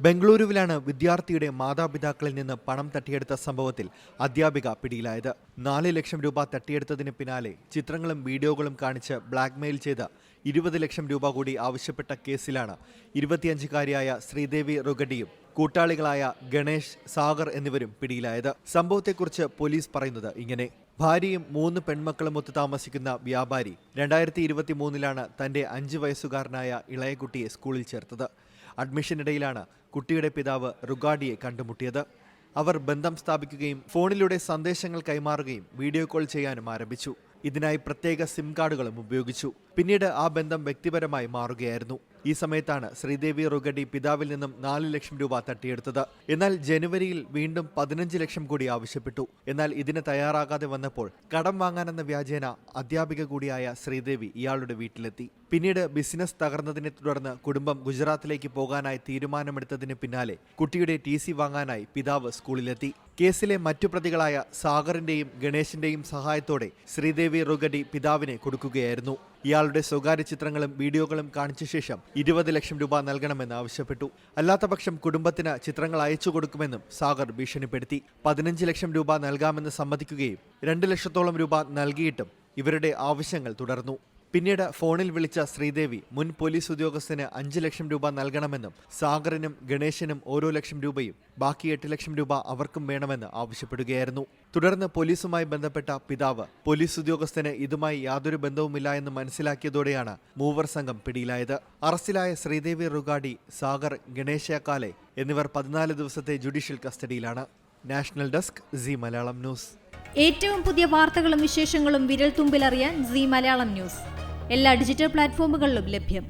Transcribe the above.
ബംഗളൂരുവിലാണ് വിദ്യാർത്ഥിയുടെ മാതാപിതാക്കളിൽ നിന്ന് പണം തട്ടിയെടുത്ത സംഭവത്തിൽ അധ്യാപിക പിടിയിലായത്. 4 ലക്ഷം രൂപ തട്ടിയെടുത്തതിന് പിന്നാലെ ചിത്രങ്ങളും വീഡിയോകളും കാണിച്ച് ബ്ലാക്ക്മെയിൽ ചെയ്ത് 20 ലക്ഷം രൂപ കൂടി ആവശ്യപ്പെട്ട കേസിലാണ് 25-കാരിയായ ശ്രീദേവി റുഗഡിയും കൂട്ടാളികളായ ഗണേഷ്, സാഗർ എന്നിവരും പിടിയിലായത്. സംഭവത്തെക്കുറിച്ച് പോലീസ് പറയുന്നത് ഇങ്ങനെ: ഭാര്യയും 3 പെൺമക്കളുമൊത്ത് താമസിക്കുന്ന വ്യാപാരി 2023-ലാണ് തന്റെ 5 വയസ്സുകാരനായ ഇളയകുട്ടിയെ സ്കൂളിൽ ചേർത്തത്. അഡ്മിഷനിടയിലാണ് കുട്ടിയുടെ പിതാവ് റുഗാഡിയെ കണ്ടുമുട്ടിയത്. അവർ ബന്ധം സ്ഥാപിക്കുകയും ഫോണിലൂടെ സന്ദേശങ്ങൾ കൈമാറുകയും വീഡിയോ കോൾ ചെയ്യാനും ആരംഭിച്ചു. ഇതിനായി പ്രത്യേക സിം കാർഡുകളും ഉപയോഗിച്ചു. പിന്നീട് ആ ബന്ധം വ്യക്തിപരമായി മാറുകയായിരുന്നു. ഈ സമയത്താണ് ശ്രീദേവി റുഗഡി പിതാവിൽ നിന്നും 4 ലക്ഷം രൂപ തട്ടിയെടുത്തത്. എന്നാൽ ജനുവരിയിൽ വീണ്ടും 15 ലക്ഷം കൂടി ആവശ്യപ്പെട്ടു. എന്നാൽ ഇതിന് തയ്യാറാകാതെ വന്നപ്പോൾ കടം വാങ്ങാനെന്ന വ്യാജേന അധ്യാപിക കൂടിയായ ശ്രീദേവി ഇയാളുടെ വീട്ടിലെത്തി. പിന്നീട് ബിസിനസ് തകർന്നതിനെ തുടർന്ന് കുടുംബം ഗുജറാത്തിലേക്ക് പോകാനായി തീരുമാനമെടുത്തതിന് പിന്നാലെ കുട്ടിയുടെ TC വാങ്ങാനായി പിതാവ് സ്കൂളിലെത്തി. കേസിലെ മറ്റു പ്രതികളായ സാഗറിന്റെയും ഗണേശിന്റെയും സഹായത്തോടെ ശ്രീദേവി റുഗഡി പിതാവിനെ കൊടുക്കുകയായിരുന്നു. ഇയാളുടെ സ്വകാര്യ ചിത്രങ്ങളും വീഡിയോകളും കാണിച്ച ശേഷം 20 ലക്ഷം രൂപ നൽകണമെന്ന് ആവശ്യപ്പെട്ടു. അല്ലാത്തപക്ഷം കുടുംബത്തിന് ചിത്രങ്ങൾ അയച്ചു കൊടുക്കുമെന്നും സാഗർ ഭീഷണിപ്പെടുത്തി. 15 ലക്ഷം രൂപ നൽകാമെന്ന് സമ്മതിക്കുകയും 2 ലക്ഷത്തോളം രൂപ നൽകിയിട്ടും ഇവരുടെ ആവശ്യങ്ങൾ തുടർന്നു. പിന്നീട് ഫോണിൽ വിളിച്ച ശ്രീദേവി മുൻ പോലീസ് ഉദ്യോഗസ്ഥന് 5 ലക്ഷം രൂപ നൽകണമെന്നും സാഗറിനും ഗണേശനും ഓരോ ലക്ഷം രൂപയും ബാക്കി 8 ലക്ഷം രൂപ അവർക്കും വേണമെന്ന് ആവശ്യപ്പെടുകയായിരുന്നു. തുടർന്ന് പോലീസുമായി ബന്ധപ്പെട്ട പിതാവ് പോലീസ് ഉദ്യോഗസ്ഥന് ഇതുമായി യാതൊരു ബന്ധവുമില്ല എന്ന് മനസ്സിലാക്കിയതോടെയാണ് മൂവർ സംഘം പിടിയിലായത്. അറസ്റ്റിലായ ശ്രീദേവി റുഗാഡി, സാഗർ, ഗണേശ കാലെ എന്നിവർ 14 ദിവസത്തെ ജുഡീഷ്യൽ കസ്റ്റഡിയിലാണ്. National desk, Zee Malayalam news. ഏറ്റവും പുതിയ വാർത്തകളും വിശേഷങ്ങളും വിരൽ തുമ്പിലറിയാൻ സി മലയാളം ന്യൂസ് എല്ലാ ഡിജിറ്റൽ പ്ലാറ്റ്ഫോമുകളിലും ലഭ്യം.